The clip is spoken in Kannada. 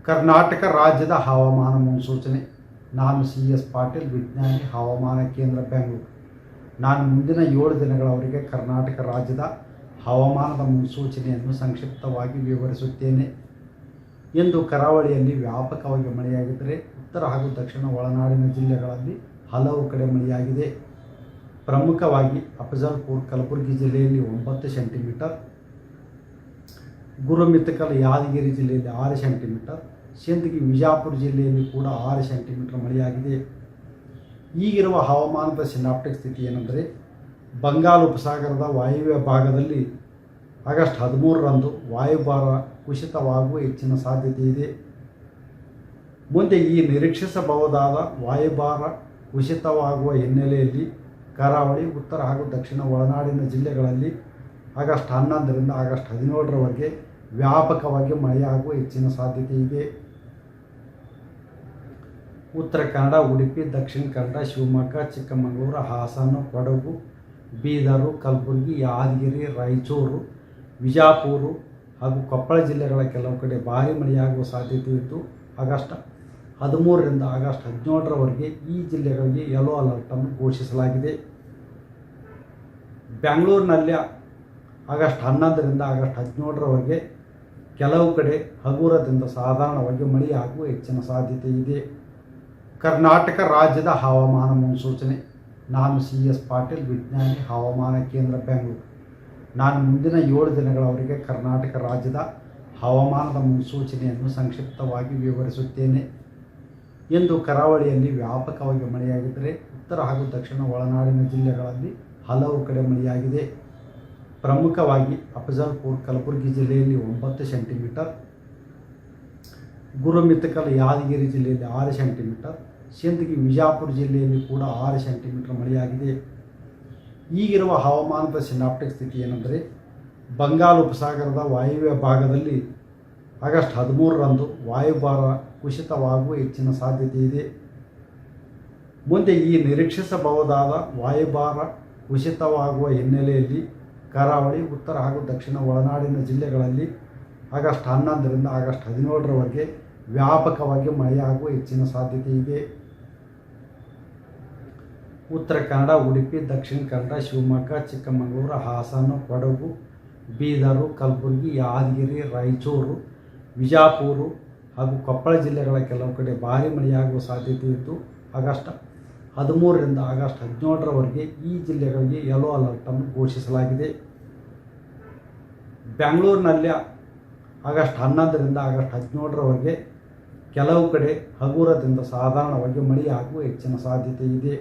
ಕರ್ನಾಟಕ ರಾಜ್ಯದ ಹವಾಮಾನ ಮುನ್ಸೂಚನೆ. ನಾನು CS ಪಾಟೀಲ್, ವಿಜ್ಞಾನಿ, ಹವಾಮಾನ ಕೇಂದ್ರ, ಬೆಂಗಳೂರು. ನಾನು ಮುಂದಿನ 7 ದಿನಗಳವರೆಗೆ ಕರ್ನಾಟಕ ರಾಜ್ಯದ ಹವಾಮಾನದ ಮುನ್ಸೂಚನೆಯನ್ನು ಸಂಕ್ಷಿಪ್ತವಾಗಿ ವಿವರಿಸುತ್ತೇನೆ. ಇಂದು ಕರಾವಳಿಯಲ್ಲಿ ವ್ಯಾಪಕವಾಗಿ ಮಳೆಯಾಗಿದ್ದರೆ ಉತ್ತರ ಹಾಗೂ ದಕ್ಷಿಣ ಒಳನಾಡಿನ ಜಿಲ್ಲೆಗಳಲ್ಲಿ ಹಲವು ಕಡೆ ಮಳೆಯಾಗಿದೆ. ಪ್ರಮುಖವಾಗಿ ಅಫಜಲ್ಪುರ್, ಕಲಬುರಗಿ ಜಿಲ್ಲೆಯಲ್ಲಿ 9 ಸೆಂಟಿಮೀಟರ್, ಗುರುಮಿತಕಲ್, ಯಾದಗಿರಿ ಜಿಲ್ಲೆಯಲ್ಲಿ 6 ಸೆಂಟಿಮೀಟರ್, ಸಿಂದಗಿ, ವಿಜಾಪುರ ಜಿಲ್ಲೆಯಲ್ಲಿ ಕೂಡ 6 ಸೆಂಟಿಮೀಟರ್ ಮಳೆಯಾಗಿದೆ. ಈಗಿರುವ ಹವಾಮಾನದ ಸಿನಾಪ್ಟಿಕ್ ಸ್ಥಿತಿ ಏನೆಂದರೆ, ಬಂಗಾಳ ಉಪಸಾಗರದ ವಾಯುವ್ಯ ಭಾಗದಲ್ಲಿ ಆಗಸ್ಟ್ 13ರಂದು ವಾಯುಭಾರ ಕುಸಿತವಾಗುವ ಹೆಚ್ಚಿನ ಸಾಧ್ಯತೆ ಇದೆ. ಮುಂದೆ ಈ ನಿರೀಕ್ಷಿಸಬಹುದಾದ ವಾಯುಭಾರ ಕುಸಿತವಾಗುವ ಹಿನ್ನೆಲೆಯಲ್ಲಿ ಕರಾವಳಿ, ಉತ್ತರ ಹಾಗೂ ದಕ್ಷಿಣ ಒಳನಾಡಿನ ಜಿಲ್ಲೆಗಳಲ್ಲಿ ಆಗಸ್ಟ್ 11ರಿಂದ ಆಗಸ್ಟ್ 17ರವರೆಗೆ ವ್ಯಾಪಕವಾಗಿ ಮಳೆಯಾಗುವ ಹೆಚ್ಚಿನ ಸಾಧ್ಯತೆ ಇದೆ. ಉತ್ತರ ಕನ್ನಡ, ಉಡುಪಿ, ದಕ್ಷಿಣ ಕನ್ನಡ, ಶಿವಮೊಗ್ಗ, ಚಿಕ್ಕಮಗಳೂರು, ಹಾಸನ, ಕೊಡಗು, ಬೀದರು, ಕಲಬುರಗಿ, ಯಾದಗಿರಿ, ರಾಯಚೂರು, ವಿಜಾಪುರ ಹಾಗೂ ಕೊಪ್ಪಳ ಜಿಲ್ಲೆಗಳ ಕೆಲವು ಕಡೆ ಭಾರೀ ಮಳೆಯಾಗುವ ಸಾಧ್ಯತೆ ಇದ್ದು, ಆಗಸ್ಟ್ 13ರಿಂದ ಆಗಸ್ಟ್ 17ರವರೆಗೆ ಈ ಜಿಲ್ಲೆಗಳಿಗೆ ಯೆಲ್ಲೋ ಅಲರ್ಟನ್ನು ಘೋಷಿಸಲಾಗಿದೆ. ಬೆಂಗಳೂರಿನಲ್ಲಿ ಆಗಸ್ಟ್ 11ರಿಂದ ಆಗಸ್ಟ್ 17ರವರೆಗೆ ಕೆಲವು ಕಡೆ ಹಗುರದಿಂದ ಸಾಧಾರಣವಾಗಿ ಮಳೆಯಾಗುವ ಹೆಚ್ಚಿನ ಸಾಧ್ಯತೆ ಇದೆ. ಕರ್ನಾಟಕ ರಾಜ್ಯದ ಹವಾಮಾನ ಮುನ್ಸೂಚನೆ. ನಾನು CS ಪಾಟೀಲ್, ವಿಜ್ಞಾನಿ, ಹವಾಮಾನ ಕೇಂದ್ರ, ಬೆಂಗಳೂರು. ನಾನು ಮುಂದಿನ 7 ದಿನಗಳವರೆಗೆ ಕರ್ನಾಟಕ ರಾಜ್ಯದ ಹವಾಮಾನದ ಮುನ್ಸೂಚನೆಯನ್ನು ಸಂಕ್ಷಿಪ್ತವಾಗಿ ವಿವರಿಸುತ್ತೇನೆ. ಇಂದು ಕರಾವಳಿಯಲ್ಲಿ ವ್ಯಾಪಕವಾಗಿ ಮಳೆಯಾಗಿದ್ದರೆ ಉತ್ತರ ಹಾಗೂ ದಕ್ಷಿಣ ಒಳನಾಡಿನ ಜಿಲ್ಲೆಗಳಲ್ಲಿ ಹಲವು ಕಡೆ ಮಳೆಯಾಗಿದೆ. ಪ್ರಮುಖವಾಗಿ ಅಫಜಲ್ಪುರ್, ಕಲಬುರಗಿ ಜಿಲ್ಲೆಯಲ್ಲಿ 9 ಸೆಂಟಿಮೀಟರ್, ಗುರುಮಿತಕಲ್, ಯಾದಗಿರಿ ಜಿಲ್ಲೆಯಲ್ಲಿ 6 ಸೆಂಟಿಮೀಟರ್, ಸಿಂದಗಿ, ವಿಜಾಪುರ ಜಿಲ್ಲೆಯಲ್ಲಿ ಕೂಡ 6 ಸೆಂಟಿಮೀಟರ್ ಮಳೆಯಾಗಿದೆ. ಈಗಿರುವ ಹವಾಮಾನದ ಸಿನಾಪ್ಟಿಕ್ ಸ್ಥಿತಿ ಏನೆಂದರೆ, ಬಂಗಾಳ ಉಪಸಾಗರದ ವಾಯುವ್ಯ ಭಾಗದಲ್ಲಿ ಆಗಸ್ಟ್ 13ರಂದು ವಾಯುಭಾರ ಕುಸಿತವಾಗುವ ಹೆಚ್ಚಿನ ಸಾಧ್ಯತೆ ಇದೆ. ಮುಂದೆ ಈ ನಿರೀಕ್ಷಿಸಬಹುದಾದ ವಾಯುಭಾರ ಕುಸಿತವಾಗುವ ಹಿನ್ನೆಲೆಯಲ್ಲಿ ಕರಾವಳಿ, ಉತ್ತರ ಹಾಗೂ ದಕ್ಷಿಣ ಒಳನಾಡಿನ ಜಿಲ್ಲೆಗಳಲ್ಲಿ ಆಗಸ್ಟ್ 11ರಿಂದ ಆಗಸ್ಟ್ 17ರವರೆಗೆ ವ್ಯಾಪಕವಾಗಿ ಮಳೆಯಾಗುವ ಹೆಚ್ಚಿನ ಸಾಧ್ಯತೆ ಇದೆ. ಉತ್ತರ ಕನ್ನಡ, ಉಡುಪಿ, ದಕ್ಷಿಣ ಕನ್ನಡ, ಶಿವಮೊಗ್ಗ, ಚಿಕ್ಕಮಗಳೂರು, ಹಾಸನ, ಕೊಡಗು, ಬೀದರು, ಕಲಬುರಗಿ, ಯಾದಗಿರಿ, ರಾಯಚೂರು, ವಿಜಾಪುರ ಹಾಗೂ ಕೊಪ್ಪಳ ಜಿಲ್ಲೆಗಳ ಕೆಲವು ಕಡೆ ಭಾರೀ ಮಳೆಯಾಗುವ ಸಾಧ್ಯತೆ ಇದ್ದು, ಆಗಸ್ಟ್ 13ರಿಂದ ಆಗಸ್ಟ್ 17ರವರೆಗೆ ಈ ಜಿಲ್ಲೆಗಳಿಗೆ ಯೆಲ್ಲೋ ಅಲರ್ಟನ್ನು ಘೋಷಿಸಲಾಗಿದೆ. ಬೆಂಗಳೂರಿನಲ್ಲಿ ಆಗಸ್ಟ್ 11ರಿಂದ ಆಗಸ್ಟ್ 17ರವರೆಗೆ ಕೆಲವು ಕಡೆ ಹಗುರದಿಂದ ಸಾಧಾರಣವಾಗಿ ಮಳೆಯಾಗುವ ಹೆಚ್ಚಿನ ಸಾಧ್ಯತೆ ಇದೆ.